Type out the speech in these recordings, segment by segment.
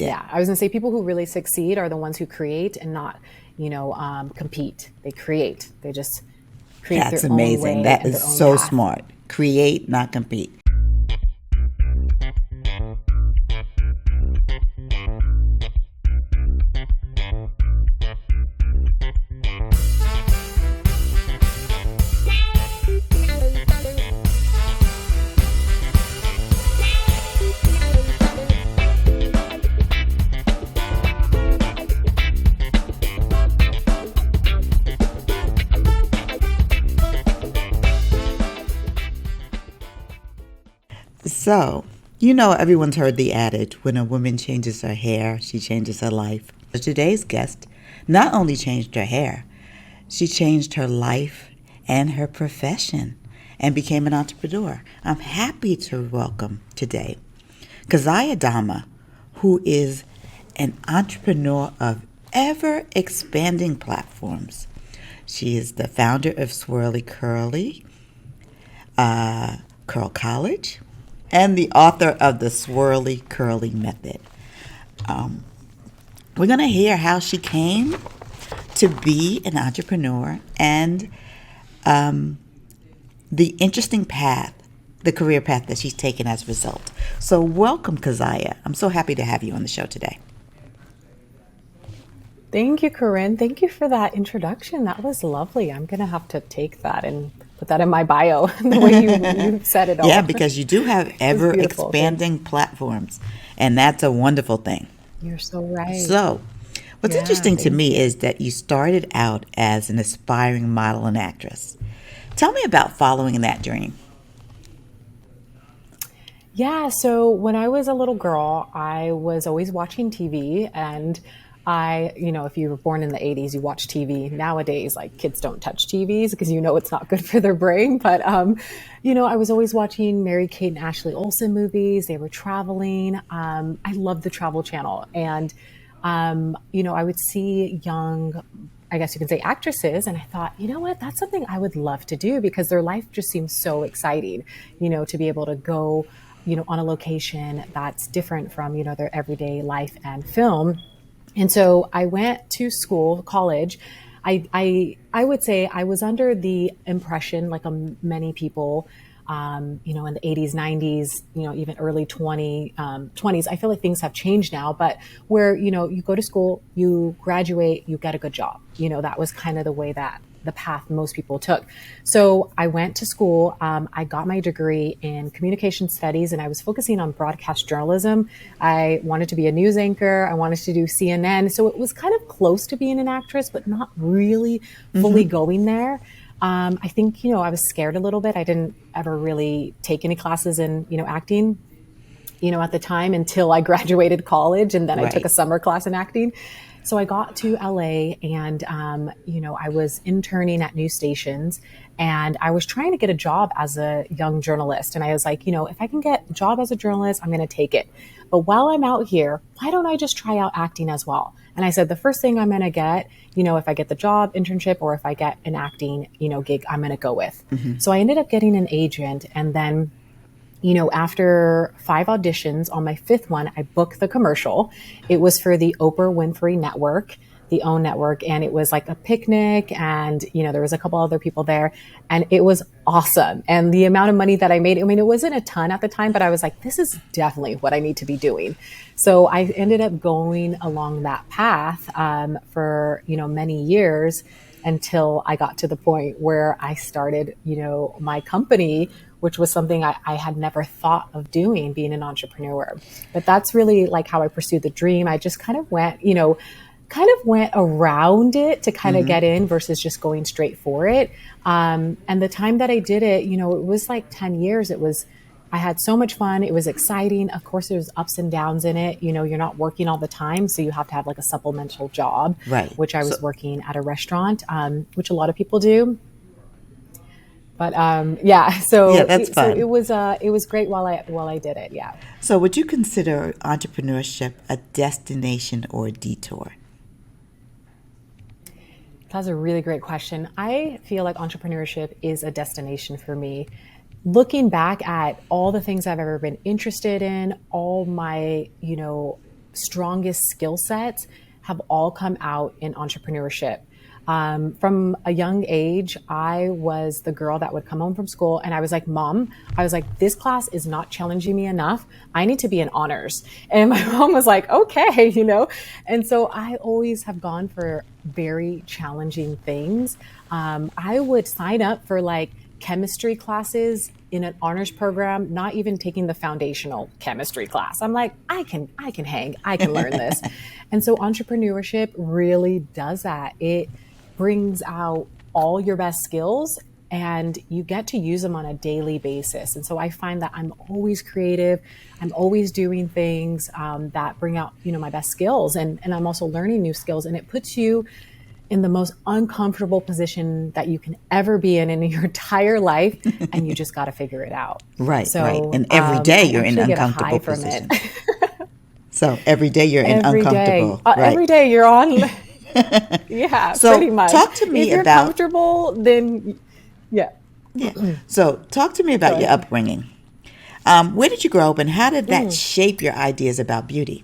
it. Yeah, I was gonna say people who really succeed are the ones who create and not, compete. They create. They just create That's their own amazing. way That and is their own so path. smart. Create, not compete. So, everyone's heard the adage, when a woman changes her hair, she changes her life. Today's guest not only changed her hair, she changed her life and her profession and became an entrepreneur. I'm happy to welcome today Keziah Dhamma, who is an entrepreneur of ever expanding platforms. She is the founder of Swirly Curly, Curl College, and the author of the Swirly Curly Method. We're going to hear how she came to be an entrepreneur and the interesting path, the career path that she's taken as a result. So welcome, Keziah. I'm so happy to have you on the show today. Thank you, Corinne. Thank you for that introduction. That was lovely. I'm gonna have to take that and put that in my bio, the way you said it Yeah, all. because you do have It was ever beautiful. expanding platforms, and that's a wonderful thing. You're so right. So, what's Yeah, interesting to thank me you. is that you started out as an aspiring model and actress. Tell me about following that dream. Yeah, so when I was a little girl, I was always watching TV and if you were born in the 80s, you watch TV. Nowadays, like kids don't touch TVs because it's not good for their brain. But I was always watching Mary Kate and Ashley Olsen movies. They were traveling. I loved the Travel Channel. And I would see young, I guess you can say, actresses. And I thought, you know what, that's something I would love to do because their life just seems so exciting, to be able to go, on a location that's different from, their everyday life and film. And so I went to school, college. I would say I was under the impression, like many people, in the 80s, 90s, even early 20s. I feel like things have changed now, but where, you go to school, you graduate, you get a good job. That was kind of the way that the path most people took. So I went to school. I got my degree in communication studies and I was focusing on broadcast journalism. I wanted to be a news anchor. I wanted to do CNN. So it was kind of close to being an actress, but not really fully going there. I think, I was scared a little bit. I didn't ever really take any classes in, acting, at the time until I graduated college. And then I took a Right. summer class in acting. So I got to LA and, I was interning at news stations and I was trying to get a job as a young journalist. And I was like, if I can get a job as a journalist, I'm going to take it. But while I'm out here, why don't I just try out acting as well? And I said, the first thing I'm going to get, if I get the job internship or if I get an acting, gig, I'm going to go with. So I ended up getting an agent and then after 5 auditions, on my 5th one, I booked the commercial. It was for the Oprah Winfrey Network, the OWN network. And it was like a picnic and, there was a couple other people there and it was awesome. And the amount of money that I made, it wasn't a ton at the time, but I was like, this is definitely what I need to be doing. So I ended up going along that path for, many years until I got to the point where I started, my company, which was something I had never thought of doing, being an entrepreneur. But that's really like how I pursued the dream. I just kind of went around it to kind of get in versus just going straight for it. And the time that I did it, it was like 10 years. I had so much fun. It was exciting. Of course, there's ups and downs in it. You're not working all the time. So you have to have like a supplemental job, Right. which I So, was working at a restaurant, which a lot of people do. But yeah, yeah, so that's fun. it was great while I did it. Yeah. So, would you consider entrepreneurship a destination or a detour? That's a really great question. I feel like entrepreneurship is a destination for me. Looking back at all the things I've ever been interested in, all my, strongest skill sets have all come out in entrepreneurship. From a young age, I was the girl that would come home from school and I was like, Mom, I was like, this class is not challenging me enough. I need to be in honors. And my mom was like, okay, And so I always have gone for very challenging things. I would sign up for like chemistry classes in an honors program, not even taking the foundational chemistry class. I'm like, I can hang, I can learn this. And so entrepreneurship really does that. It brings out all your best skills and you get to use them on a daily basis. And so I find that I'm always creative. I'm always doing things that bring out, my best skills. And I'm also learning new skills. And it puts you in the most uncomfortable position that you can ever be in your entire life. And you just got to figure it out. Right, so, right. And every day you're in uncomfortable position. So every day you're in uncomfortable. Right. Every day you're on. Yeah, so pretty much. Talk to me if you're about comfortable, then yeah. So talk to me about your upbringing. Where did you grow up and how did that shape your ideas about beauty?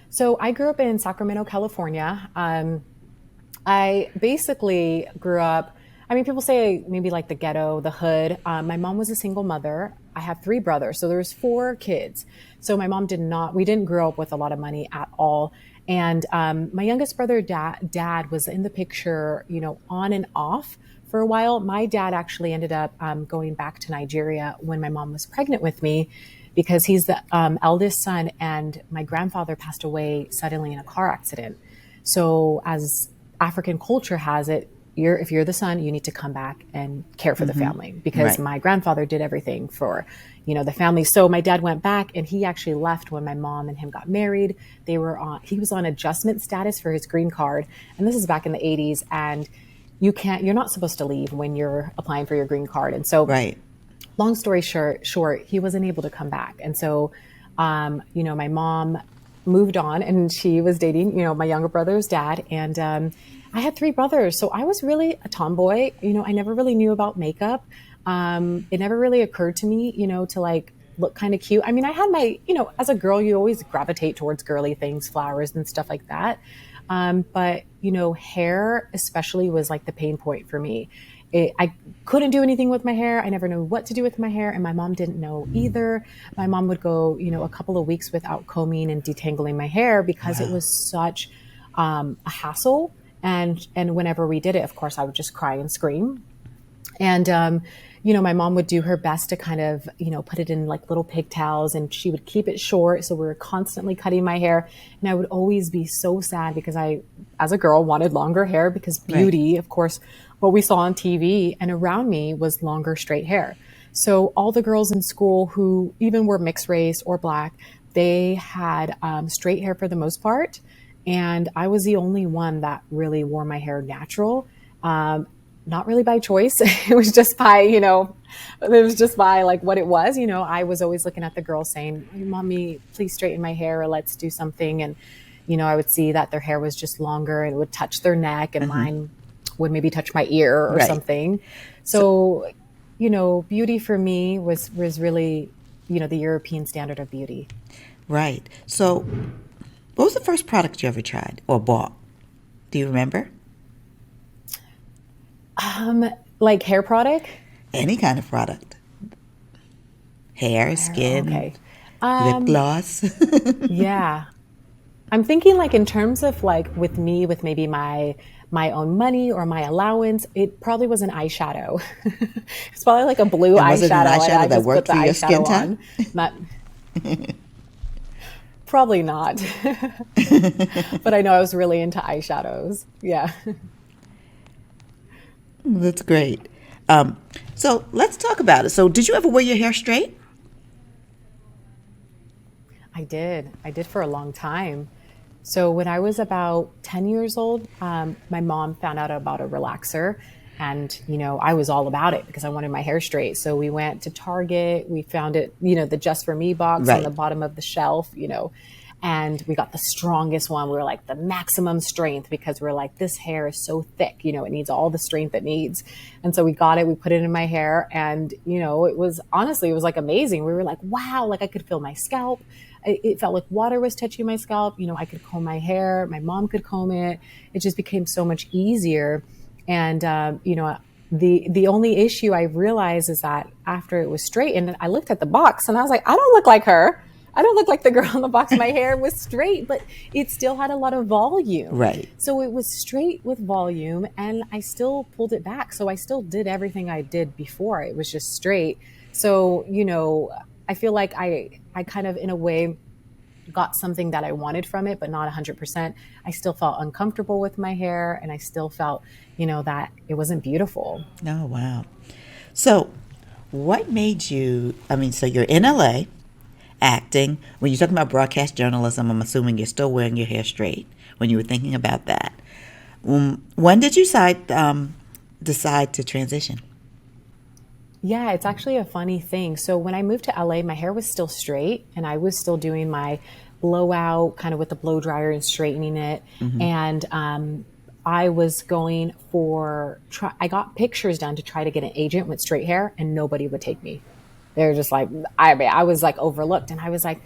So I grew up in Sacramento, California. I basically grew up, people say maybe like the ghetto, the hood. My mom was a single mother. I have 3 brothers, so there's 4 kids. So my mom we didn't grow up with a lot of money at all. And my youngest brother, dad was in the picture, on and off for a while. My dad actually ended up going back to Nigeria when my mom was pregnant with me because he's the eldest son and my grandfather passed away suddenly in a car accident. So as African culture has it, if you're the son, you need to come back and care for the family because my grandfather did everything for, the family. So my dad went back and he actually left when my mom and him got married. He was on adjustment status for his green card. And this is back in the 80s. And you're not supposed to leave when you're applying for your green card. And so long story short, he wasn't able to come back. And so, my mom moved on and she was dating, my younger brother's dad. And, I had 3 brothers. So I was really a tomboy. I never really knew about makeup. It never really occurred to me, to like look kind of cute. I had my, as a girl, you always gravitate towards girly things, flowers and stuff like that. But, hair especially was like the pain point for me. I couldn't do anything with my hair. I never knew what to do with my hair. And my mom didn't know either. My mom would go, a couple of weeks without combing and detangling my hair because it was such a hassle. And whenever we did it, of course, I would just cry and scream. And, my mom would do her best to kind of, put it in like little pigtails and she would keep it short. So we were constantly cutting my hair. And I would always be so sad because I, as a girl, wanted longer hair because beauty, of course, what we saw on TV and around me was longer straight hair. So all the girls in school who even were mixed race or Black, they had straight hair for the most part. And I was the only one that really wore my hair natural. Not really by choice. It was just by, like what it was. I was always looking at the girls saying, Mommy, please straighten my hair or let's do something. And, I would see that their hair was just longer and it would touch their neck and mine would maybe touch my ear or something. So, beauty for me was really, the European standard of beauty. Right. So what was the first product you ever tried or bought? Do you remember? Like hair product? Any kind of product. Hair, skin, lip gloss. Yeah. I'm thinking like in terms of like with me, with maybe my own money or my allowance, it probably was an eyeshadow. It's probably like a blue eyeshadow. Was it an eyeshadow that worked for your skin tone? Probably not. But I know I was really into eyeshadows. Yeah. That's great. So let's talk about it. So did you ever wear your hair straight? I did for a long time. So when I was about 10 years old, my mom found out about a relaxer and, I was all about it because I wanted my hair straight. So we went to Target, we found it, the Just For Me box on the bottom of the shelf, and we got the strongest one. We were like the maximum strength because we're like, this hair is so thick, it needs all the strength it needs. And so we got it, we put it in my hair and, it was like amazing. We were like, wow, like I could feel my scalp. it felt like water was touching my scalp. I could comb my hair. My mom could comb it. It just became so much easier. And, the only issue I realized is that after it was straightened, I looked at the box and I was like, I don't look like her. I don't look like the girl in the box. My hair was straight, but it still had a lot of volume. Right. So it was straight with volume, and I still pulled it back. So I still did everything I did before. It was just straight. So, I feel like I kind of, in a way, got something that I wanted from it, but not 100%. I still felt uncomfortable with my hair, and I still felt, that it wasn't beautiful. Oh, wow. So what made you, so you're in LA acting. When you're talking about broadcast journalism, I'm assuming you're still wearing your hair straight when you were thinking about that. When did you decide to transition? Yeah, it's actually a funny thing. So when I moved to LA, my hair was still straight, and I was still doing my blowout kind of with the blow dryer and straightening it. And I was going I got pictures done to try to get an agent with straight hair, and nobody would take me. They're just like, I was like overlooked, and I was like,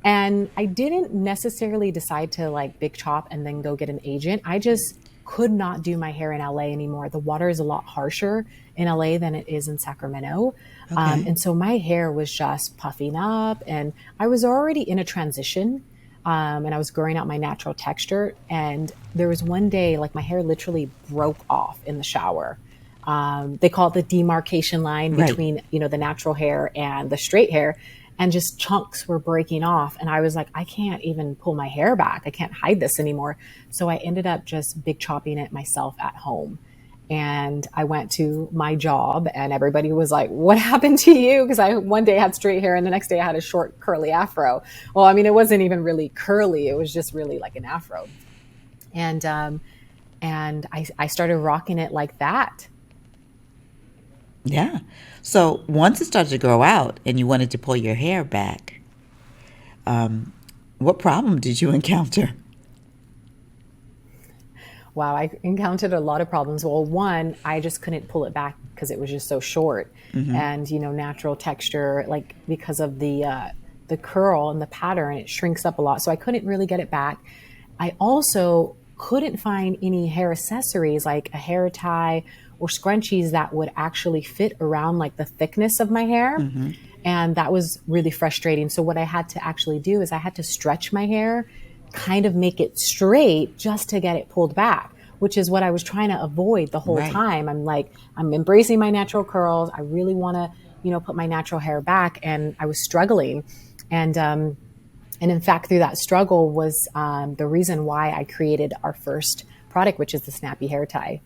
And I didn't necessarily decide to like big chop and then go get an agent. I just could not do my hair in LA anymore. The water is a lot harsher in LA than it is in Sacramento. Okay. And so my hair was just puffing up, and I was already in a transition. And I was growing out my natural texture. And there was one day, like my hair literally broke off in the shower. They call it the demarcation line between, the natural hair and the straight hair, and just chunks were breaking off. And I was like, I can't even pull my hair back. I can't hide this anymore. So I ended up just big chopping it myself at home. And I went to my job, and everybody was like, what happened to you? Because I one day had straight hair, and the next day I had a short curly afro. Well, it wasn't even really curly. It was just really like an afro. And I started rocking it like that. Yeah. So once it started to grow out and you wanted to pull your hair back, what problem did you encounter? Wow, I encountered a lot of problems. Well, one, I just couldn't pull it back because it was just so short. And, natural texture, like because of the curl and the pattern, it shrinks up a lot. So I couldn't really get it back. I also couldn't find any hair accessories like a hair tie or scrunchies that would actually fit around like the thickness of my hair. And that was really frustrating. So what I had to actually do is I had to stretch my hair, kind of make it straight just to get it pulled back, which is what I was trying to avoid the whole time. I'm like, I'm embracing my natural curls. I really want to, put my natural hair back. And I was struggling. And in fact, through that struggle was the reason why I created our first product, which is the Snappy hair tie.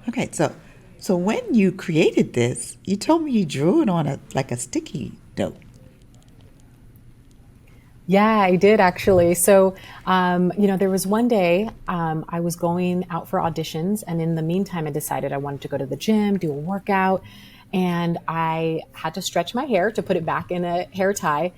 Okay, so when you created this, you told me you drew it on a sticky note. Yeah, I did actually. So, there was one day I was going out for auditions, and in the meantime, I decided I wanted to go to the gym, do a workout, and I had to stretch my hair to put it back in a hair tie.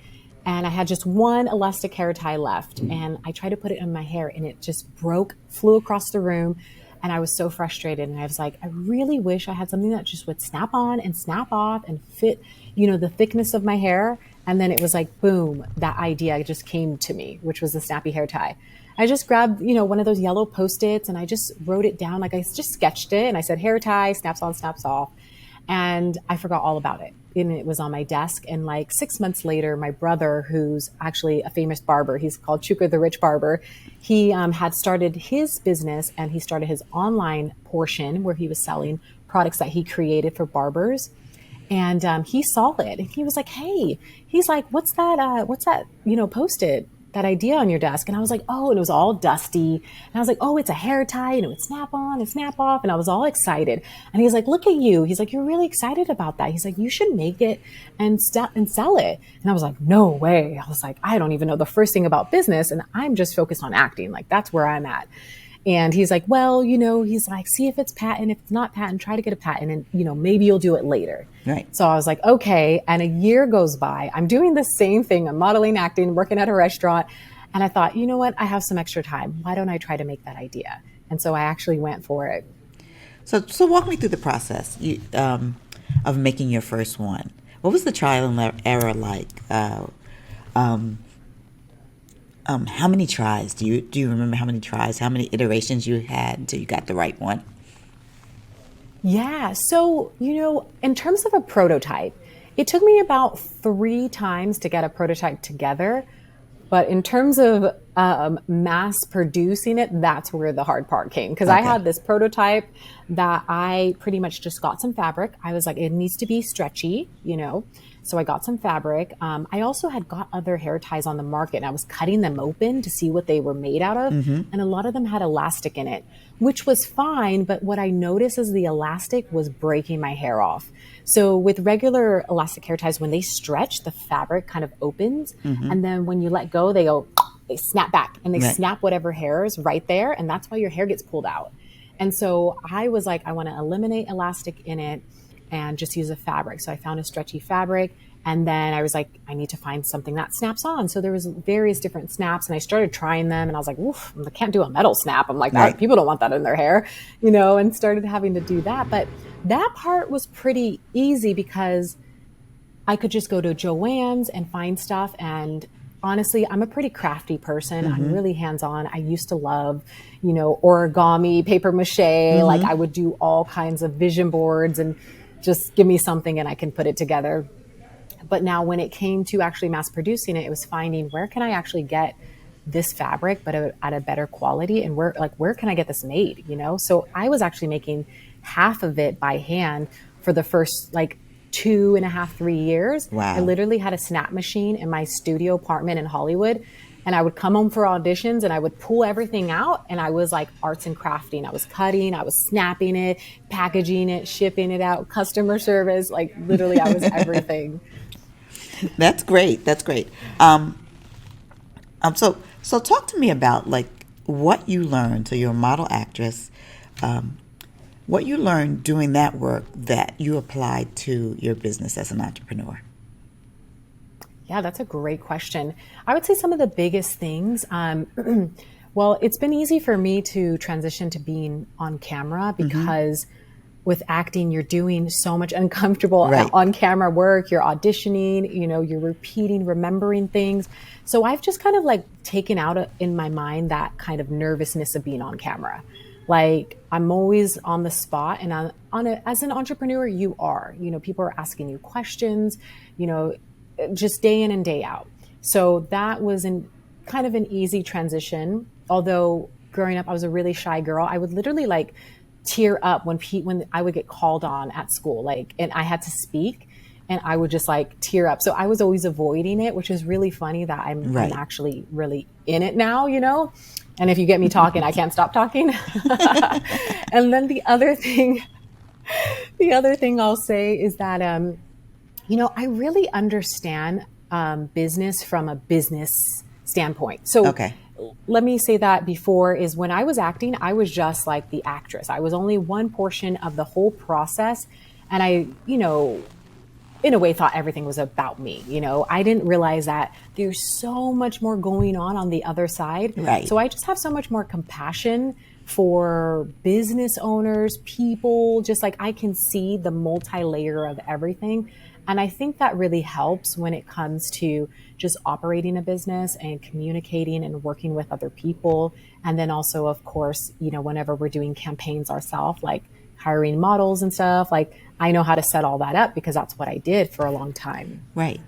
And I had just one elastic hair tie left, and I tried to put it in my hair, and it just flew across the room. And I was so frustrated. And I was like, I really wish I had something that just would snap on and snap off and fit, the thickness of my hair. And then it was like, boom, that idea just came to me, which was the Snappy hair tie. I just grabbed, one of those yellow Post-its, and I just wrote it down. Like I just sketched it, and I said, hair tie, snaps on, snaps off. And I forgot all about it. And it was on my desk. And like 6 months later, my brother, who's actually a famous barber, he's called Chuka the Rich Barber. He had started his business, and he started his online portion where he was selling products that he created for barbers. And he saw it, and he was like, hey, he's like, what's that, Post-it, that idea on your desk? And I was like, oh, and it was all dusty. And I was like, oh, it's a hair tie, and it would snap on and snap off. And I was all excited. And he's like, look at you. He's like, you're really excited about that. He's like, you should make it and sell it. And I was like, no way. I was like, I don't even know the first thing about business, and I'm just focused on acting. Like, that's where I'm at. And he's like, well, he's like, see if it's patent. If it's not patent, try to get a patent, and, maybe you'll do it later. Right. So I was like, okay. And a year goes by. I'm doing the same thing. I'm modeling, acting, working at a restaurant. And I thought, you know what? I have some extra time. Why don't I try to make that idea? And so I actually went for it. So walk me through the process of making your first one. What was the trial and error like? How many tries? Do you remember how many tries, how many iterations you had until you got the right one? Yeah. So, in terms of a prototype, it took me about 3 times to get a prototype together. But in terms of mass producing it, that's where the hard part came. Because I Okay. had this prototype that I pretty much just got some fabric. I was like, it needs to be stretchy. So I got some fabric. I also had got other hair ties on the market and I was cutting them open to see what they were made out of. And a lot of them had elastic in it, which was fine. But what I noticed is the elastic was breaking my hair off. So with regular elastic hair ties, when they stretch, the fabric kind of opens. And then when you let go, they snap back and they Right. snap whatever hair is right there. And that's why your hair gets pulled out. And so I was like, I want to eliminate elastic in it and just use a fabric. So I found a stretchy fabric. And then I was like, I need to find something that snaps on. So there was various different snaps and I started trying them and I was like, oof, I can't do a metal snap. I'm like, Right. people don't want that in their hair, and started having to do that. But that part was pretty easy because I could just go to Joann's and find stuff. And honestly, I'm a pretty crafty person. I'm really hands-on. I used to love, origami, paper mache. Like I would do all kinds of vision boards and just give me something and I can put it together. But now when it came to actually mass producing it, it was finding where can I actually get this fabric, but at a better quality, and where can I get this made? So I was actually making half of it by hand for the first like 2.5, 3 years. I Wow. literally had a snap machine in my studio apartment in Hollywood. And I would come home for auditions and I would pull everything out and I was like arts and crafting. I was cutting, I was snapping it, packaging it, shipping it out, customer service. Like literally I was everything. That's great. That's great. So talk to me about like what you learned. So you're a model actress. What you learned doing that work that you applied to your business as an entrepreneur. Yeah, that's a great question. I would say some of the biggest things. Well, it's been easy for me to transition to being on camera because with acting, you're doing so much uncomfortable Right. on camera work. You're auditioning, you're repeating, remembering things. So I've just kind of like taken out in my mind that kind of nervousness of being on camera. Like I'm always on the spot and as an entrepreneur, you are, people are asking you questions, you know, just day in and day out. So that was kind of an easy transition. Although growing up, I was a really shy girl. I would literally like tear up when I would get called on at school, like, and I had to speak and I would just like tear up. So I was always avoiding it, which is really funny that I'm Right. actually really in it now. And if you get me talking, I can't stop talking. And then the other thing I'll say is that, I really understand business from a business standpoint. So Okay. let me say that before is when I was acting, I was just like the actress. I was only one portion of the whole process. And I, in a way thought everything was about me. I didn't realize that there's so much more going on the other side. Right. So I just have so much more compassion for business owners, people, just like I can see the multi-layer of everything. And I think that really helps when it comes to just operating a business and communicating and working with other people. And then also, of course, whenever we're doing campaigns ourselves, like hiring models and stuff, like I know how to set all that up because that's what I did for a long time. Right.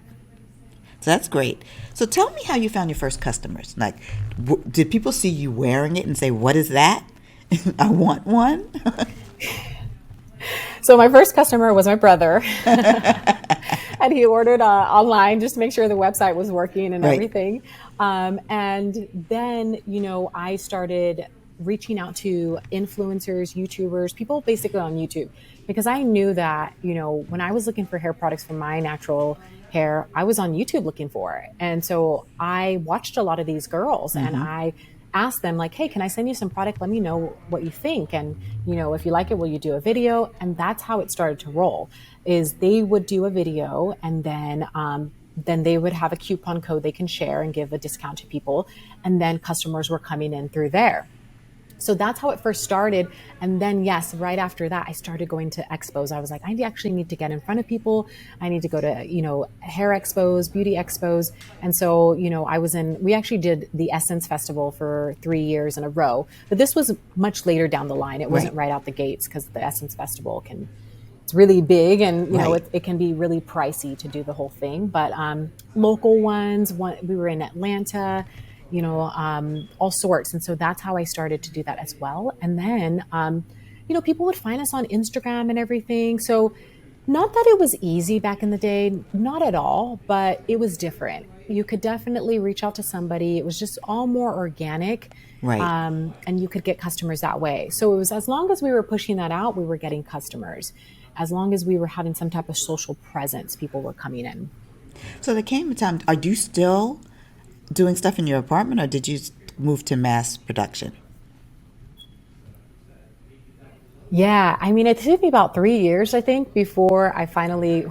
So that's great. So tell me how you found your first customers. Like, did people see you wearing it and say, "What is that? I want one." So my first customer was my brother. And he ordered online just to make sure the website was working and Right. everything. And then, I started reaching out to influencers, YouTubers, people basically on YouTube, because I knew that, when I was looking for hair products for my natural hair, I was on YouTube looking for it. And so I watched a lot of these girls and I asked them like, hey, can I send you some product? Let me know what you think. And, if you like it, will you do a video? And that's how it started to roll is they would do a video and then they would have a coupon code they can share and give a discount to people. And then customers were coming in through there. So that's how it first started. And then, yes, right after that, I started going to expos. I was like, I actually need to get in front of people. I need to go to, hair expos, beauty expos. And so, we actually did the Essence Festival for 3 years in a row, but this was much later down the line. It wasn't Right. right out the gates because the Essence Festival it's really big, and Right. it can be really pricey to do the whole thing. But local ones, we were in Atlanta, all sorts. And so that's how I started to do that as well. And then, people would find us on Instagram and everything. So not that it was easy back in the day, not at all, but it was different. You could definitely reach out to somebody. It was just all more organic. Right. And you could get customers that way. So it was, as long as we were pushing that out, we were getting customers. As long as we were having some type of social presence, people were coming in. So there came a time, are you still doing stuff in your apartment, or did you move to mass production? Yeah, I mean, it took me about 3 years, I think, before I finally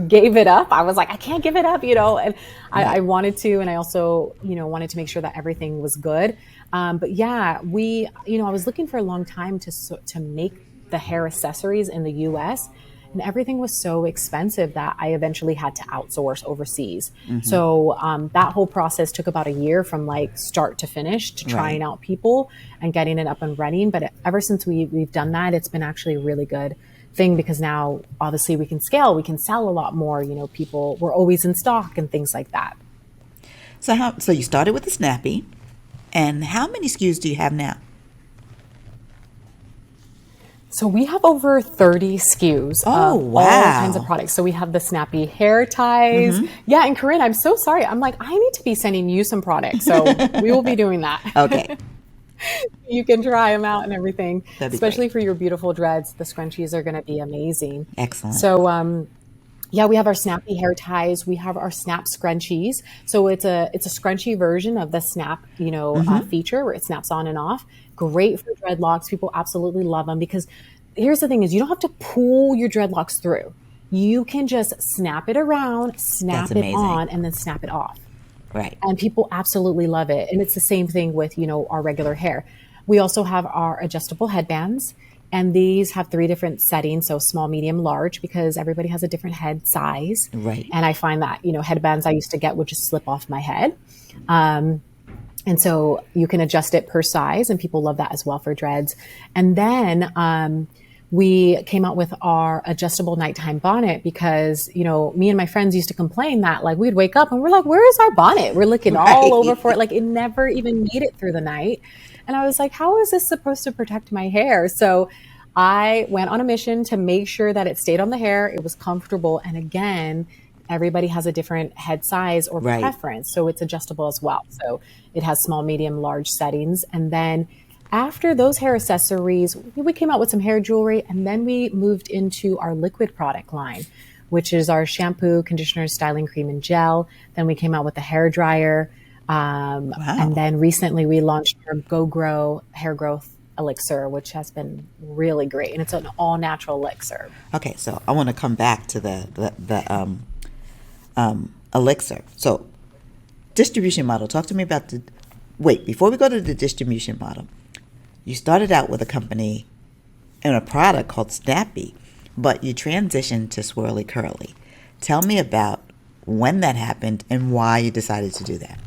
gave it up. I was like, I can't give it up, and I Right. wanted to, and I also, wanted to make sure that everything was good. But yeah, I was looking for a long time to make the hair accessories in the U.S. And everything was so expensive that I eventually had to outsource overseas. Mm-hmm. So that whole process took about a year from like start to finish to Right. trying out people and getting it up and running. But ever since we've done that, it's been actually a really good thing because now obviously we can scale, we can sell a lot more. People we're always in stock and things like that. So you started with the Snappy, and how many SKUs do you have now? So we have over 30 SKUs Oh, of all kinds of wow. products. So we have the Snappy hair ties. Mm-hmm. Yeah, and Corinne, I'm so sorry. I'm like, I need to be sending you some products. So we will be doing that. Okay, You can try them out and everything, that'd be great. especially for your beautiful dreads. The scrunchies are going to be amazing. Excellent. So, yeah, we have our snappy hair ties. We have our snap scrunchies. So it's a scrunchy version of the snap, Mm-hmm. feature where it snaps on and off. Great for dreadlocks. People absolutely love them because here's the thing: is you don't have to pull your dreadlocks through. You can just snap it around, That's snap it amazing. on, and then snap it off, Right. and people absolutely love it. And it's the same thing with, our regular hair. We also have our adjustable headbands, and these have 3 different settings. So small, medium, large, because everybody has a different head size. Right. And I find that, headbands I used to get would just slip off my head. And so you can adjust it per size, and people love that as well for dreads. And then, we came out with our adjustable nighttime bonnet because, me and my friends used to complain that like we'd wake up and we're like, where is our bonnet? We're looking all over for it. Right. Like it never even made it through the night. And I was like, how is this supposed to protect my hair? So I went on a mission to make sure that it stayed on the hair. It was comfortable. And again, everybody has a different head size or Right. preference. So it's adjustable as well. So it has small, medium, large settings. And then after those hair accessories, we came out with some hair jewelry, and then we moved into our liquid product line, which is our shampoo, conditioner, styling cream, and gel. Then we came out with the hair dryer. And Wow. then recently we launched our Go Grow hair growth elixir, which has been really great. And it's an all natural elixir. Okay, so I want to come back to the elixir. So distribution model. Talk to me about the. Wait, before we go to the distribution model, you started out with a company and a product called Snappy, but you transitioned to Swirly Curly. Tell me about when that happened and why you decided to do that.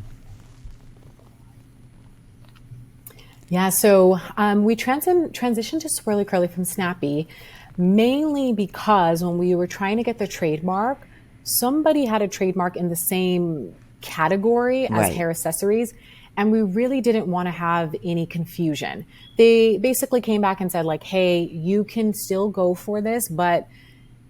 Yeah, so we transitioned to Swirly Curly from Snappy mainly because when we were trying to get the trademark, somebody had a trademark in the same category as Right. hair accessories, and we really didn't want to have any confusion. They basically came back and said like, hey, you can still go for this, but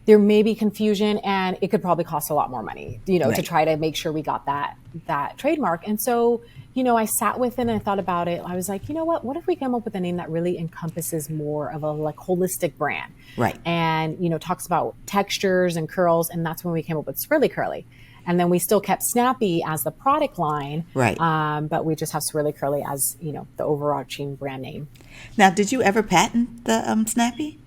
there may be confusion and it could probably cost a lot more money, to Right. try to make sure we got that trademark. And so, I sat with it and I thought about it. I was like, you know what if we come up with a name that really encompasses more of a like holistic brand Right. and, talks about textures and curls. And that's when we came up with Swirly Curly. And then we still kept Snappy as the product line, Right. but we just have Swirly Curly as, the overarching brand name. Now, did you ever patent the Snappy?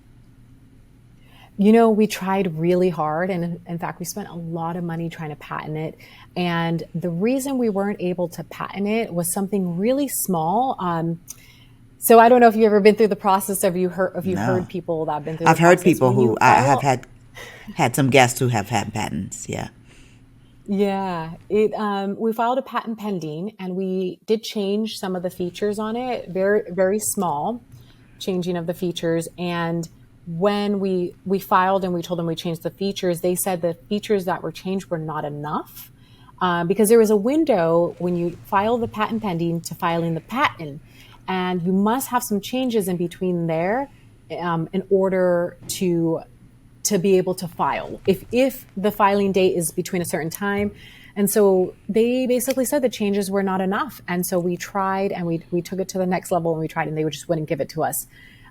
We tried really hard. And in fact, we spent a lot of money trying to patent it. And the reason we weren't able to patent it was something really small. So I don't know if you've ever been through the process. Have you heard No. people that have been through the I've heard process people when who you I have file? had some guests who have had patents. Yeah. Yeah, it we filed a patent pending and we did change some of the features on it, very very small changing of the features. And when we filed and we told them we changed the features, they said the features that were changed were not enough. Because there was a window when you file the patent pending to filing the patent, and you must have some changes in between there in order to be able to file if the filing date is between a certain time. And so they basically said the changes were not enough, and so we tried and we took it to the next level and we tried and they just wouldn't give it to us.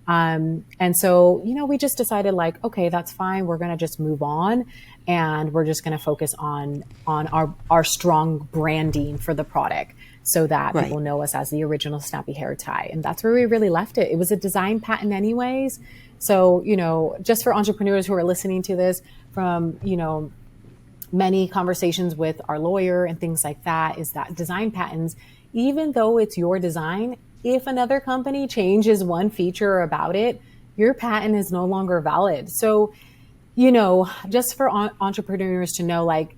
And so we just decided like, okay, that's fine, we're going to just move on, and we're just going to focus on our strong branding for the product so that Right. people know us as the original snappy hair tie. And that's where we really left it. It was a design patent anyways. So, just for entrepreneurs who are listening to this, from, many conversations with our lawyer and things like that, is that design patents, even though it's your design, if another company changes one feature about it, your patent is no longer valid. So, just for entrepreneurs to know, like,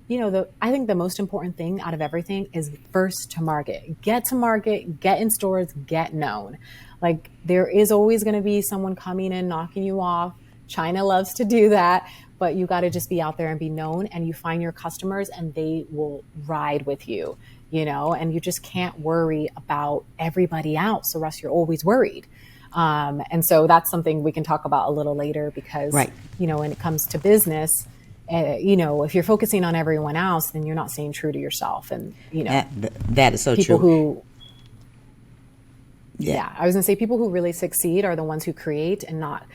I think the most important thing out of everything is first to market. Get to market, get in stores, get known. Like, there is always going to be someone coming in, knocking you off. China loves to do that, but you got to just be out there and be known, and you find your customers and they will ride with you, and you just can't worry about everybody else, or else you're always worried. And so that's something we can talk about a little later, because, Right. when it comes to business, if you're focusing on everyone else, then you're not staying true to yourself. And, That is so people true. who, Yeah. yeah, I was going to say people who really succeed are the ones who create and not,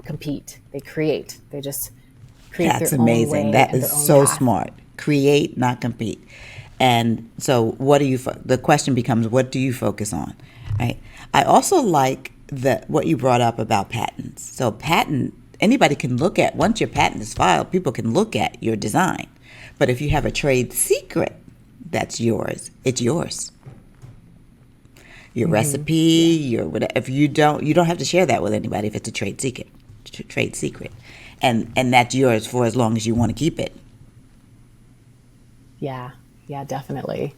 compete. They create. They just create That's their own amazing. way That and is their own so path. smart. Create, not compete. And so, the question becomes, what do you focus on? Right. I also like what you brought up about patents. So, anybody can look at, once your patent is filed, people can look at your design. But if you have a trade secret that's yours, it's yours. Your recipe, your whatever. If you don't have to share that with anybody if it's a trade secret. Trade secret. And that's yours for as long as you want to keep it. Yeah. Yeah, definitely.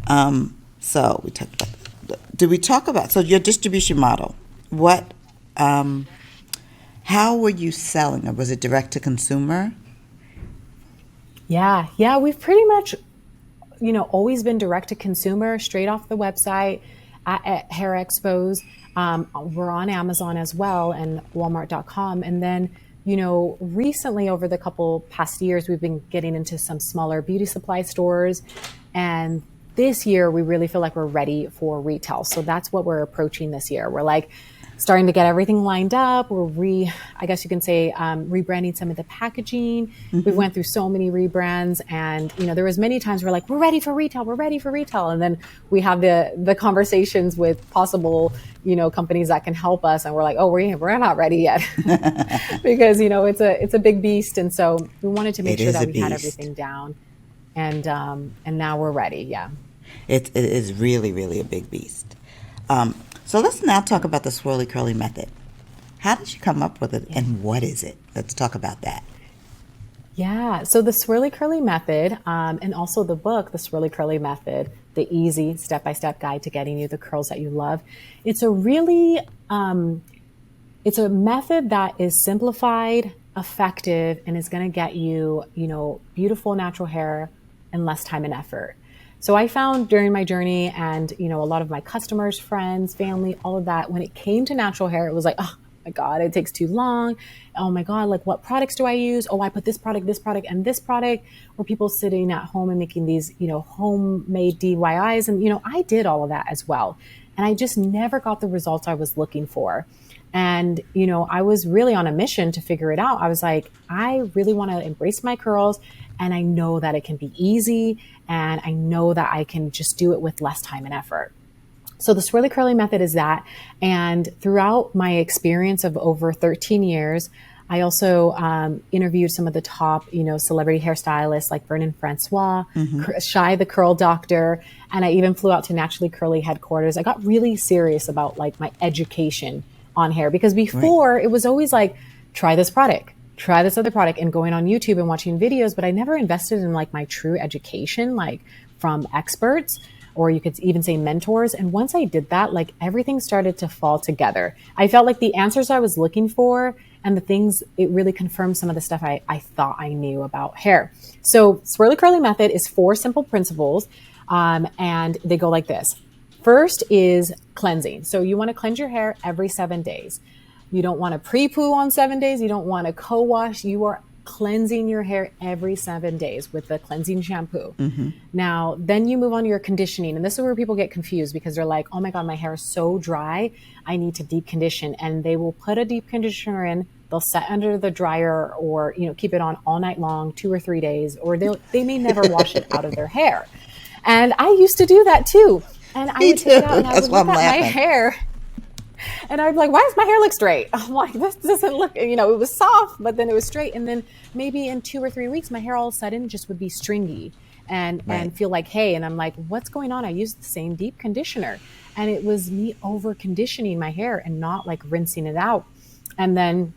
So we talked about. Did we talk about so your distribution model? What? How were you selling? Or was it direct to consumer? Yeah. Yeah. We've pretty much, always been direct to consumer, straight off the website at hair expos. We're on Amazon as well, and Walmart.com. And then, recently over the couple past years, we've been getting into some smaller beauty supply stores. And this year, we really feel like we're ready for retail. So that's what we're approaching this year. We're like starting to get everything lined up. I guess you can say, rebranding some of the packaging. We went through so many rebrands, and there was many times we're like, we're ready for retail, and then we have the conversations with possible companies that can help us, and we're like, oh, we're not ready yet, because it's a big beast, and so we wanted to make It sure is that a we had beast. everything down, and now we're ready. Yeah. It is really, really a big beast. So let's now talk about the Swirly Curly method. How did you come up with it, and what is it? Let's talk about that. Yeah. So the Swirly Curly method, and also the book, The Swirly Curly Method, the easy step-by-step guide to getting you the curls that you love. It's a really, it's a method that is simplified, effective, and is going to get you, beautiful natural hair in less time and effort. So I found during my journey, and, a lot of my customers, friends, family, all of that, when it came to natural hair, it was like, oh my God, it takes too long. Oh my God, like, what products do I use? Oh, I put this product, and this product. Or people sitting at home and making these, homemade DIYs. And, I did all of that as well. And I just never got the results I was looking for. And, I was really on a mission to figure it out. I was like, I really want to embrace my curls. And I know that it can be easy. And I know that I can just do it with less time and effort. So the Swirly Curly method is that. And throughout my experience of over 13 years, I also interviewed some of the top, celebrity hairstylists like Vernon Francois, Shy the Curl Doctor, and I even flew out to Naturally Curly headquarters. I got really serious about like my education on hair, because before it was always like, try this product, try this other product, and going on YouTube and watching videos, but I never invested in like my true education, like from experts, or you could even say mentors. And once I did that, like everything started to fall together. I felt like the answers I was looking for and the things, it really confirmed some of the stuff I thought I knew about hair. So Swirly Curly method is 4 simple principles. And they go like this. First is cleansing. So you want to cleanse your hair every 7 days. You don't want to pre-poo on 7 days. You don't want to co-wash. You are cleansing your hair every 7 days with the cleansing shampoo. Now, then you move on to your conditioning. And this is where people get confused, because they're like, oh my God, my hair is so dry, I need to deep condition. And they will put a deep conditioner in. They'll set under the dryer, or, keep it on all night long, 2 or 3 days, or they may never wash it out of their hair. And I used to do that too. And I would take it out and I would look at my hair. And I'd be like, why does my hair look straight? I'm like, this doesn't look, it was soft, but then it was straight. And then maybe in 2 or 3 weeks, my hair all of a sudden just would be stringy and feel like hay. And I'm like, what's going on? I used the same deep conditioner, and it was me over conditioning my hair and not like rinsing it out. And then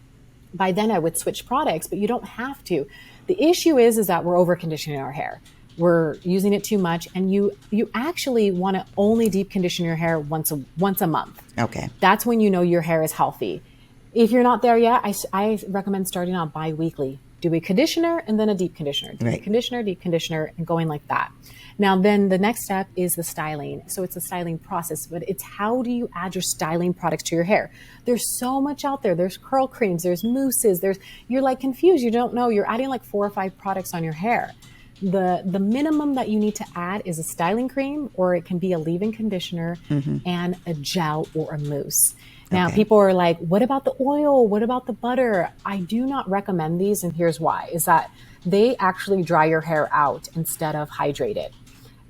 by then I would switch products, but you don't have to. The issue is that we're over conditioning our hair. We're using it too much, and you actually want to only deep condition your hair once a month. Okay. That's when you know your hair is healthy. If you're not there yet, I recommend starting out bi-weekly. Do a conditioner and then a deep conditioner. Deep conditioner, and going like that. Now, then the next step is the styling. So it's a styling process, but it's how do you add your styling products to your hair? There's so much out there. There's curl creams, there's mousses, you're like confused. You don't know. You're adding like 4 or 5 products on your hair. The minimum that you need to add is a styling cream, or it can be a leave-in conditioner and a gel or a mousse. Now, people are like, what about the oil? What about the butter? I do not recommend these, and here's why, is that they actually dry your hair out instead of hydrate it.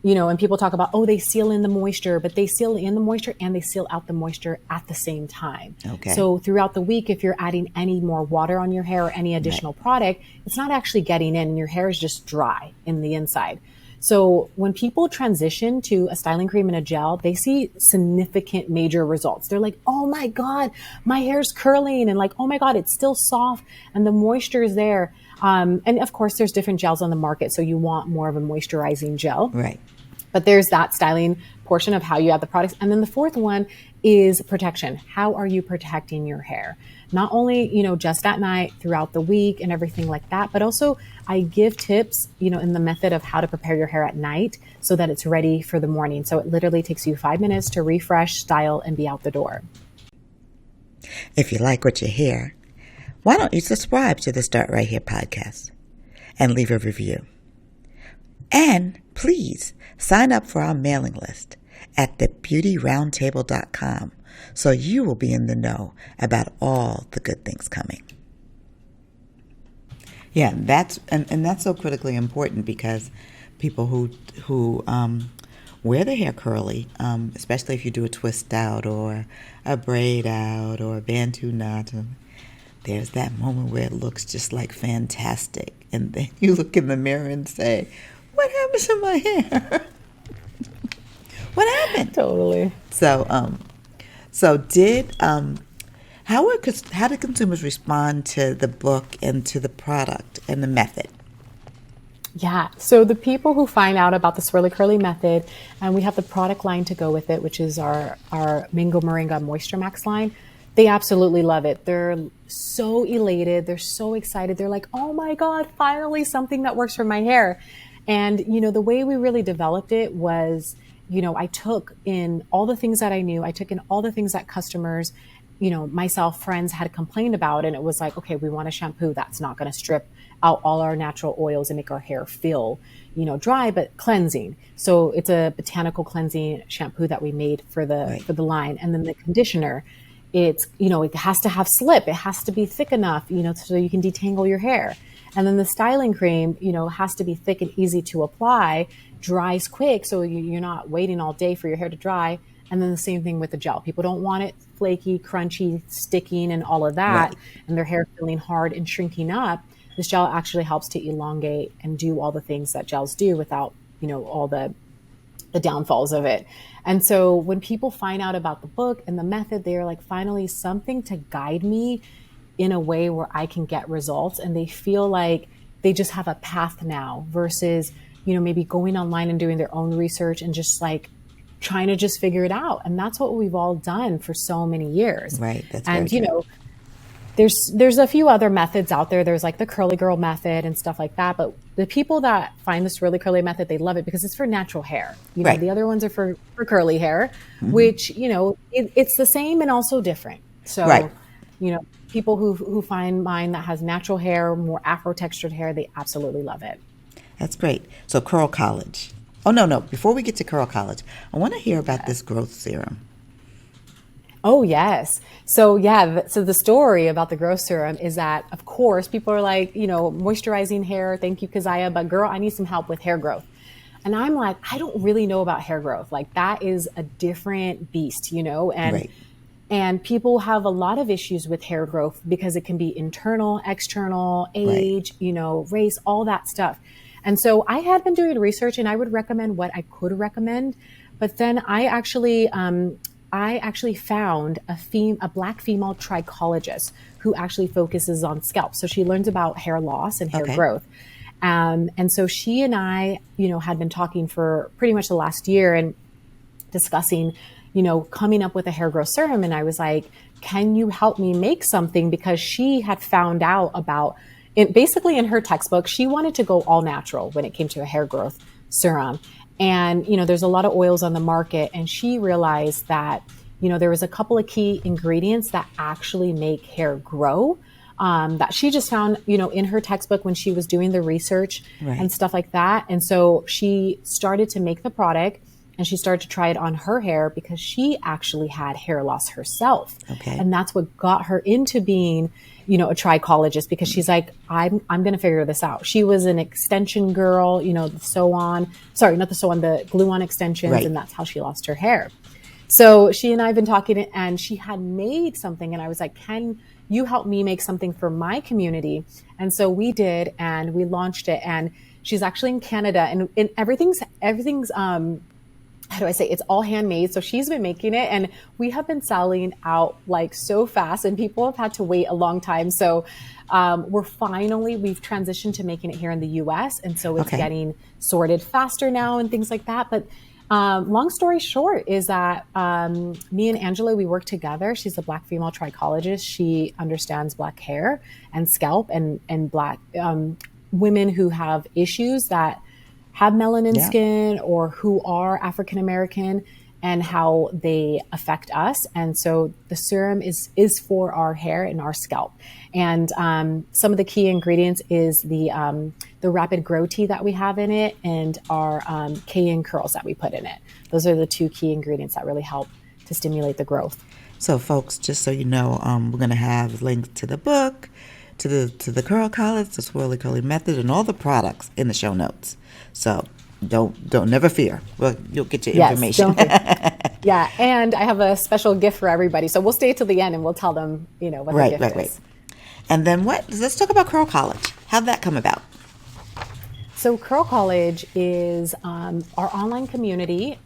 And people talk about, they seal in the moisture, but they seal in the moisture and they seal out the moisture at the same time. Okay. So throughout the week, if you're adding any more water on your hair or any additional product, it's not actually getting in, and your hair is just dry in the inside. So when people transition to a styling cream and a gel, they see significant major results. They're like, oh my God, my hair's curling, and like, oh my God, it's still soft and the moisture is there. And of course, there's different gels on the market, so you want more of a moisturizing gel. Right. But there's that styling portion of how you add the products. And then the fourth one is protection. How are you protecting your hair? Not only, just at night, throughout the week and everything like that, but also I give tips, in the method of how to prepare your hair at night so that it's ready for the morning. So it literally takes you 5 minutes to refresh, style, and be out the door. If you like what you hear, why don't you subscribe to the Start Right Here podcast and leave a review? And please sign up for our mailing list at thebeautyroundtable.com so you will be in the know about all the good things coming. Yeah, that's so critically important, because people who wear their hair curly, especially if you do a twist out or a braid out or a bantu knot, there's that moment where it looks just like fantastic, and then you look in the mirror and say, what happened to my hair? What happened? Totally. So how did consumers respond to the book and to the product and the method? Yeah. So the people who find out about the Swirly Curly method, and we have the product line to go with it, which is our Mango Moringa Moisture Max line, they absolutely love it. They're so elated. They're so excited. They're like, oh my God, finally something that works for my hair. And, the way we really developed it was, I took in all the things that I knew. I took in all the things that customers, myself, friends had complained about. And it was like, okay, we want a shampoo that's not going to strip out all our natural oils and make our hair feel, dry, but cleansing. So it's a botanical cleansing shampoo that we made for the line. And then the conditioner, it's, it has to have slip. It has to be thick enough, so you can detangle your hair. And then the styling cream, has to be thick and easy to apply, dries quick, so you're not waiting all day for your hair to dry. And then the same thing with the gel. People don't want it flaky, crunchy, sticking, and all of that, Right. and their hair feeling hard and shrinking up. This gel actually helps to elongate and do all the things that gels do without, all the downfalls of it. And so when people find out about the book and the method, they're like, finally something to guide me in a way where I can get results. And they feel like they just have a path now versus, maybe going online and doing their own research and just like trying to just figure it out. And that's what we've all done for so many years. Right. That's very And, true. there's a few other methods out there. There's like the curly girl method and stuff like that. But the people that find the Swirly Curly method, they love it because it's for natural hair. Right. The other ones are for curly hair, which, it's the same and also different. So, Right. People who find mine that has natural hair, more Afro textured hair, they absolutely love it. That's great. So Curl College. Oh, no. Before we get to Curl College, I want to hear about this growth serum. Oh, yes. So, yeah. So the story about the growth serum is that, of course, people are like, moisturizing hair. Thank you, Keziah. But girl, I need some help with hair growth. And I'm like, I don't really know about hair growth. Like that is a different beast, and Right. and people have a lot of issues with hair growth because it can be internal, external, age, race, all that stuff. And so I had been doing research and I would recommend what I could recommend. But then I actually found a Black female trichologist who actually focuses on scalp. So she learns about hair loss and hair Okay. growth. And so she and I, had been talking for pretty much the last year and discussing, coming up with a hair growth serum. And I was like, can you help me make something? Because she had found out about it. Basically in her textbook, she wanted to go all natural when it came to a hair growth serum. And, there's a lot of oils on the market. And she realized that, there was a couple of key ingredients that actually make hair grow. That she just found, in her textbook when she was doing the research Right. and stuff like that. And so she started to make the product and she started to try it on her hair because she actually had hair loss herself. Okay. And that's what got her into being, a trichologist because she's like, I'm going to figure this out. She was an extension girl, the glue-on extensions. Right. And that's how she lost her hair. So she and I have been talking and she had made something and I was like, can you help me make something for my community? And so we did, and we launched it, and she's actually in Canada and everything's, how do I say, it's all handmade. So she's been making it and we have been selling out like so fast and people have had to wait a long time. So we've transitioned to making it here in the US. And so it's Okay. getting sorted faster now and things like that. But long story short is that me and Angela, we work together. She's a Black female trichologist. She understands Black hair and scalp and Black women who have issues that have melanin Yeah. skin or who are African American and how they affect us. And so the serum is for our hair and our scalp. And some of the key ingredients is the rapid grow tea that we have in it and our cayenne curls that we put in it. Those are the two key ingredients that really help to stimulate the growth. So, folks, just so you know, we're going to have links to the book, to the Curl College, the Swirly Curly method, and all the products in the show notes. So don't never fear. Well, you'll get your information. Yeah, and I have a special gift for everybody. So we'll stay till the end and we'll tell them, what the gift is. Right. And then let's talk about Curl College. How'd that come about? So Curl College is our online community.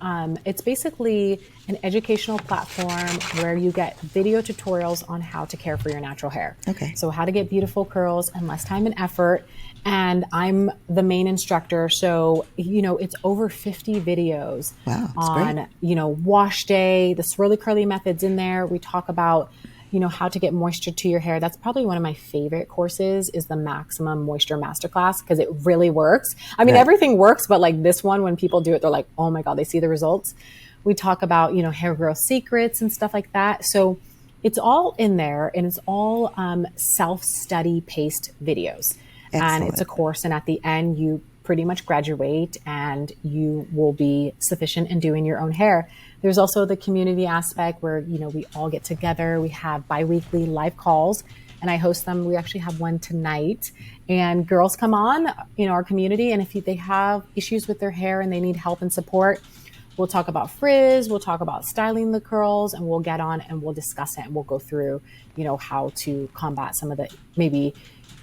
It's basically an educational platform where you get video tutorials on how to care for your natural hair. Okay. So how to get beautiful curls in less time and effort. And I'm the main instructor. So, it's over 50 videos. Wow, that's on, great. wash day, the Swirly Curly methods in there. We talk about how to get moisture to your hair. That's probably one of my favorite courses is the Maximum Moisture Masterclass because it really works. I mean, Right. everything works, but like this one, when people do it, they're like, oh my God, they see the results. We talk about, hair growth secrets and stuff like that. So it's all in there and it's all self-study paced videos. And it's a Excellent. course. And at the end, you pretty much graduate and you will be sufficient in doing your own hair. There's also the community aspect where, we all get together. We have bi-weekly live calls and I host them. We actually have one tonight and girls come on, our community. And if they have issues with their hair and they need help and support, we'll talk about frizz, we'll talk about styling the curls, and we'll get on and we'll discuss it, and we'll go through, how to combat some of the maybe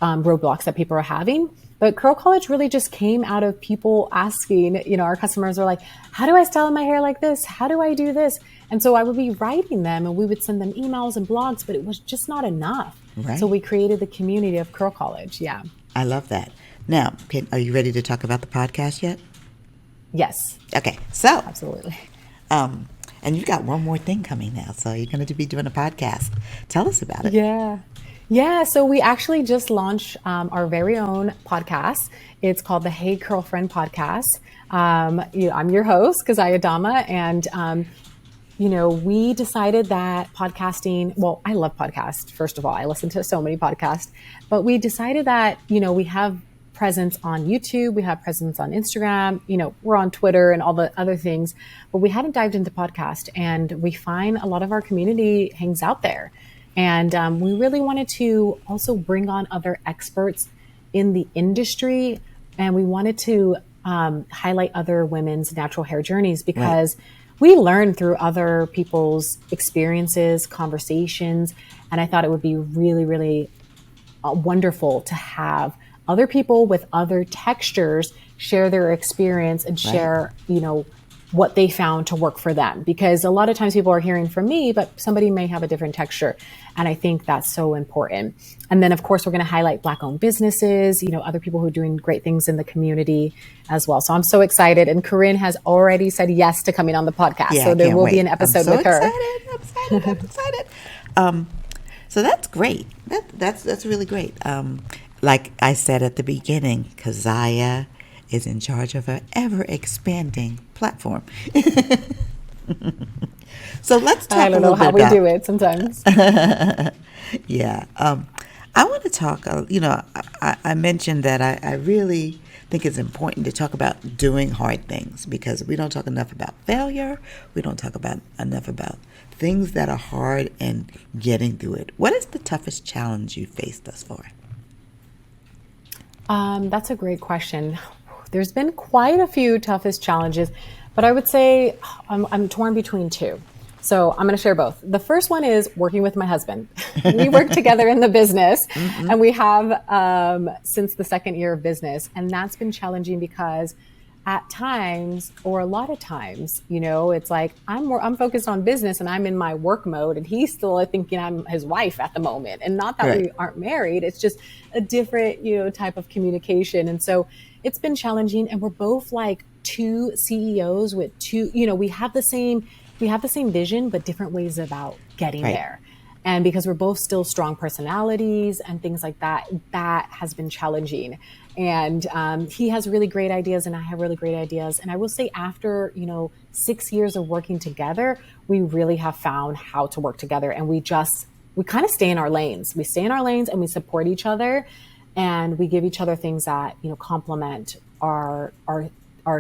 roadblocks that people are having. But Curl College really just came out of people asking, our customers are like, how do I style my hair like this? How do I do this? And so I would be writing them and we would send them emails and blogs, but it was just not enough. Right. So we created the community of Curl College. Yeah. I love that. Now, are you ready to talk about the podcast yet? Yes. Okay. So, absolutely. And you've got one more thing coming now. So you're going to be doing a podcast. Tell us about it. Yeah, so we actually just launched our very own podcast. It's called the Hey Curlfriend Podcast. I'm your host, Keziah Dhamma, and we decided that podcasting, well, I love podcasts, first of all. I listen to so many podcasts, but we decided that, we have presence on YouTube, we have presence on Instagram, we're on Twitter and all the other things, but we hadn't dived into podcast, and we find a lot of our community hangs out there. And we really wanted to also bring on other experts in the industry. And we wanted to highlight other women's natural hair journeys, because we learn through other people's experiences, conversations. And I thought it would be really, really wonderful to have other people with other textures share their experience and share, what they found to work for them. Because a lot of times people are hearing from me, but somebody may have a different texture. And I think that's so important. And then, of course, we're going to highlight Black-owned businesses, other people who are doing great things in the community as well. So I'm so excited. And Corinne has already said yes to coming on the podcast. Yeah, so there will be an episode with her. I'm excited. So that's great. That's really great. Like I said at the beginning, Keziah is in charge of an ever-expanding platform. So let's talk I don't know how we do it sometimes. Yeah. I want to talk, I mentioned that I really think it's important to talk about doing hard things, because we don't talk enough about failure. We don't talk enough about things that are hard and getting through it. What is the toughest challenge you faced thus far? That's a great question. There's been quite a few toughest challenges, but I would say I'm torn between two. So I'm going to share both. The first one is working with my husband. We work together in the business, and we have since the second year of business. And that's been challenging because at times, or a lot of times, it's like I'm focused on business and I'm in my work mode, and he's still thinking I'm his wife at the moment. And not that we aren't married, it's just a different, type of communication. And so it's been challenging. And we're both like two CEOs with two, we have the same vision, but different ways about getting there. And because we're both still strong personalities and things like that, that has been challenging. And he has really great ideas and I have really great ideas. And I will say after, 6 years of working together, we really have found how to work together. And we kind of stay in our lanes. We stay in our lanes and we support each other. And we give each other things that, complement our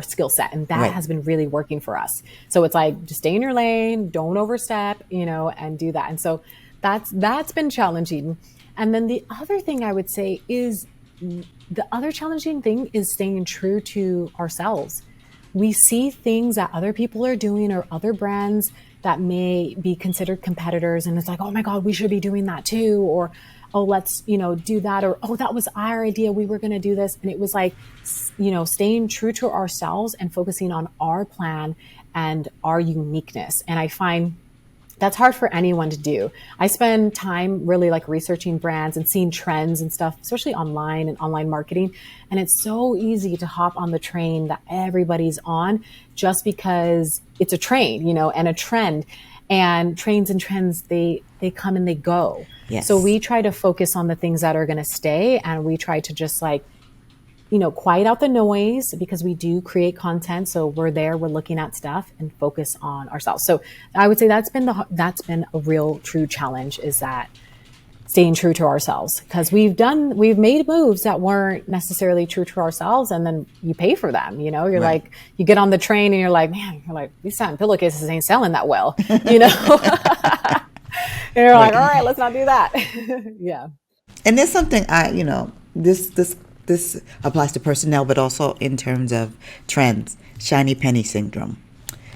skill set. And that has been really working for us. So it's like, just stay in your lane, don't overstep, and do that. And so that's been challenging. And then the other thing I would say is, the other challenging thing is staying true to ourselves. We see things that other people are doing, or other brands that may be considered competitors. And it's like, oh my God, we should be doing that too. Or, oh, let's, do that. Or, oh, that was our idea. We were going to do this. And it was like, staying true to ourselves and focusing on our plan and our uniqueness. And I find that's hard for anyone to do. I spend time really like researching brands and seeing trends and stuff, especially online and online marketing. And it's so easy to hop on the train that everybody's on just because it's a train, and a trend. And trains and trends, they come and they go. Yes. So we try to focus on the things that are going to stay. And we try to just quiet out the noise, because we do create content. So we're looking at stuff and focus on ourselves. So I would say that's been a real true challenge, is that staying true to ourselves, because we've made moves that weren't necessarily true to ourselves. And then you pay for them, you're like, you get on the train and you're like, man, these satin pillowcases ain't selling that well, And you're like, all right, let's not do that. Yeah. And there's something this applies to personnel, but also in terms of trends, shiny penny syndrome.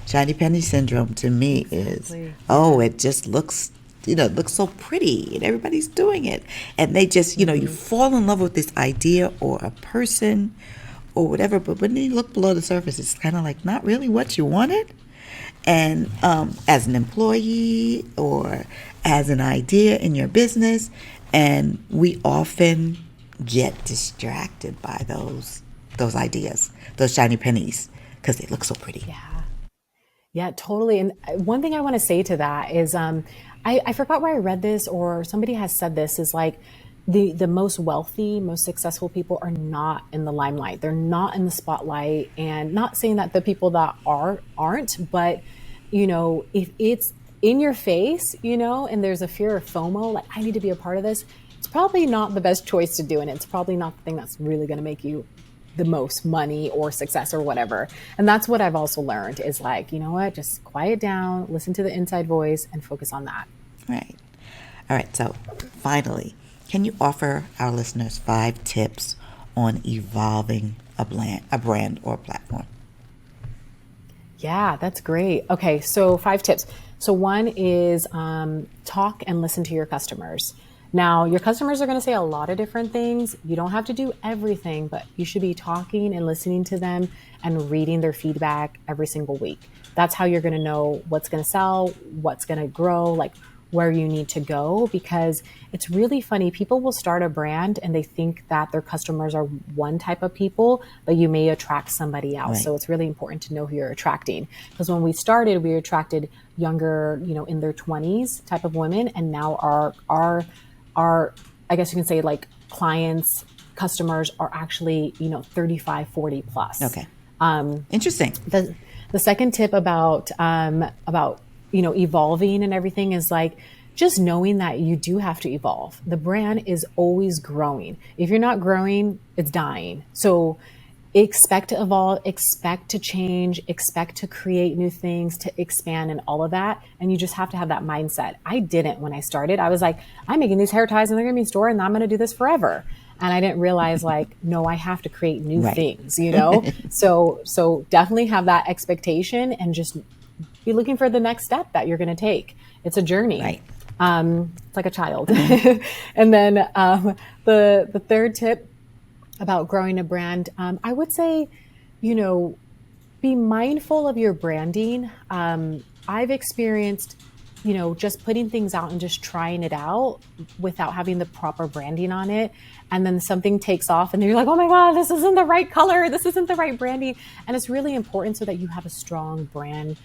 Shiny penny syndrome to me is, Exactly. oh, it just looks, it looks so pretty and everybody's doing it. And they just, you fall in love with this idea or a person or whatever. But when you look below the surface, it's kind of like not really what you wanted. And as an employee or as an idea in your business, and we often get distracted by those ideas, those shiny pennies, because they look so pretty. Yeah. Yeah, totally. And one thing I want to say to that is, I forgot where I read this or somebody has said this is like the most wealthy, most successful people are not in the limelight. They're not in the spotlight, and not saying that the people that aren't, but if it's in your face, and there's a fear of FOMO, like I need to be a part of this, it's probably not the best choice to do. And it's probably not the thing that's really going to make you the most money or success or whatever. And that's what I've also learned is like, you know what, just quiet down, listen to the inside voice and focus on that. Right. All right. So finally, can you offer our listeners 5 tips on evolving a brand or a platform? Yeah, that's great. Okay, so 5 tips. So one is talk and listen to your customers. Now, your customers are going to say a lot of different things. You don't have to do everything, but you should be talking and listening to them and reading their feedback every single week. That's how you're going to know what's going to sell, what's going to grow, like where you need to go, because it's really funny. People will start a brand and they think that their customers are one type of people, but you may attract somebody else. Right. So it's really important to know who you're attracting. Because when we started, we attracted younger, in their 20s type of women. And now our I guess you can say like clients, customers are actually, 35, 40 plus. Okay. Interesting. The second tip about evolving and everything is like just knowing that you do have to evolve. The brand is always growing. If you're not growing, it's dying. So expect to evolve, expect to change, expect to create new things, to expand and all of that. And you just have to have that mindset. I didn't when I started. I was like, I'm making these hair ties and they're going to be in store and I'm going to do this forever. And I didn't realize like, no, I have to create new Right. things, So definitely have that expectation and just be looking for the next step that you're going to take. It's a journey. Right. It's like a child. And then the third tip about growing a brand, I would say, be mindful of your branding. I've experienced, just putting things out and just trying it out without having the proper branding on it. And then something takes off and you're like, oh my God, this isn't the right color. This isn't the right branding. And it's really important so that you have a strong brand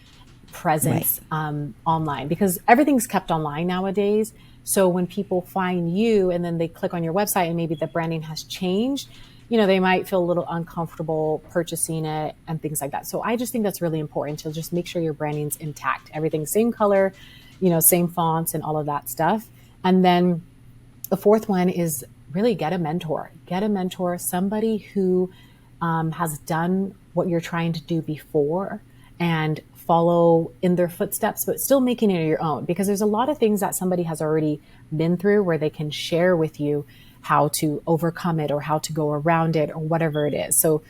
presence online, because everything's kept online nowadays. So when people find you and then they click on your website and maybe the branding has changed, they might feel a little uncomfortable purchasing it and things like that. So I just think that's really important to just make sure your branding's intact. Everything's same color, same fonts and all of that stuff. And then the fourth one is really get a mentor. Get a mentor, somebody who has done what you're trying to do before and follow in their footsteps, but still making it your own, because there's a lot of things that somebody has already been through where they can share with you how to overcome it or how to go around it or whatever it is. So,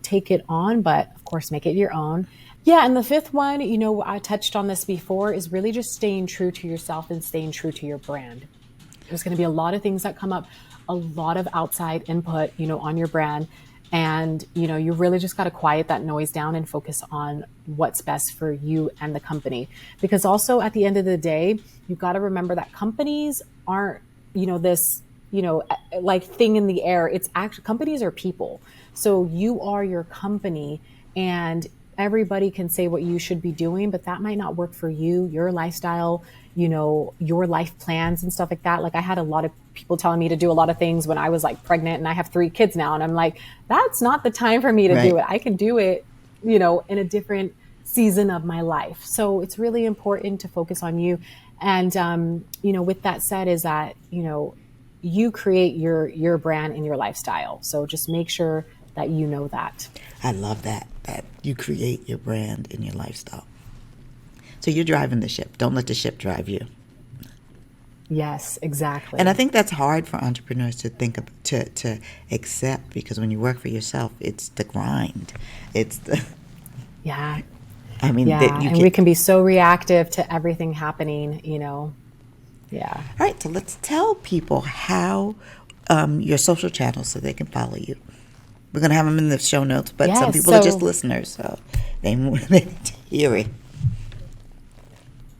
take it on, but of course, make it your own. Yeah. And the fifth one, I touched on this before, is really just staying true to yourself and staying true to your brand. There's going to be a lot of things that come up, a lot of outside input, on your brand. And, you really just got to quiet that noise down and focus on what's best for you and the company. Because also at the end of the day, you've got to remember that companies aren't, this, like thing in the air. It's actually, companies are people. So you are your company, and everybody can say what you should be doing, but that might not work for you, your lifestyle, your life plans and stuff like that. Like I had a lot of people telling me to do a lot of things when I was like pregnant, and I have 3 kids now. And I'm like, that's not the time for me to do it. I can do it, in a different season of my life. So it's really important to focus on you. And, with that said is that, you create your brand and your lifestyle. So just make sure that you know that. I love that you create your brand and your lifestyle. So you're driving the ship. Don't let the ship drive you. Yes, exactly. And I think that's hard for entrepreneurs to think of, to accept, because when you work for yourself, it's the grind. It's the Yeah. I mean, Yeah, and we can be so reactive to everything happening, Yeah. All right, so let's tell people how your social channels so they can follow you. We're going to have them in the show notes, but some people are just listeners, so they need to hear it.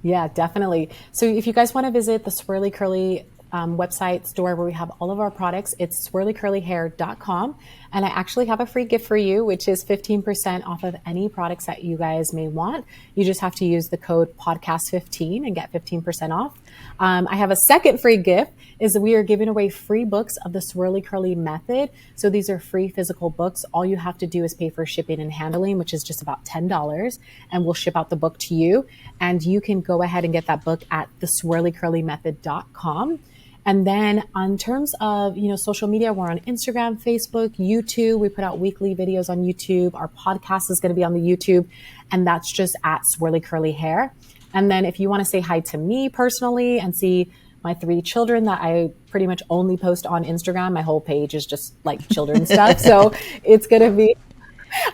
Yeah, definitely. So if you guys want to visit the Swirly Curly website store where we have all of our products, it's swirlycurlyhair.com. And I actually have a free gift for you, which is 15% off of any products that you guys may want. You just have to use the code podcast15 and get 15% off. I have a second free gift is that we are giving away free books of the Swirly Curly method. So these are free physical books. All you have to do is pay for shipping and handling, which is just about $10, and we'll ship out the book to you. And you can go ahead and get that book at theswirlycurlymethod.com. And then in terms of, social media, we're on Instagram, Facebook, YouTube. We put out weekly videos on YouTube. Our podcast is going to be on the YouTube, and that's just at Swirly Curly Hair. And then if you want to say hi to me personally and see my 3 children that I pretty much only post on Instagram, my whole page is just like children stuff. So it's going to be,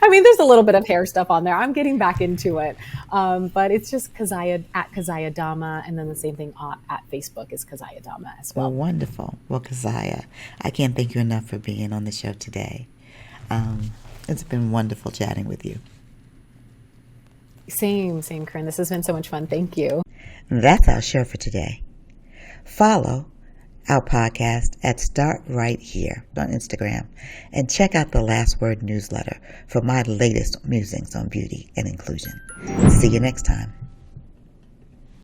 there's a little bit of hair stuff on there. I'm getting back into it. But it's just Keziah Dhamma. And then the same thing at Facebook is Keziah Dhamma as well. Well, wonderful. Well, Keziah, I can't thank you enough for being on the show today. It's been wonderful chatting with you. Same, Corinne. This has been so much fun. Thank you. That's our show for today. Follow our podcast at Start Right Here on Instagram and check out the Last Word newsletter for my latest musings on beauty and inclusion. See you next time.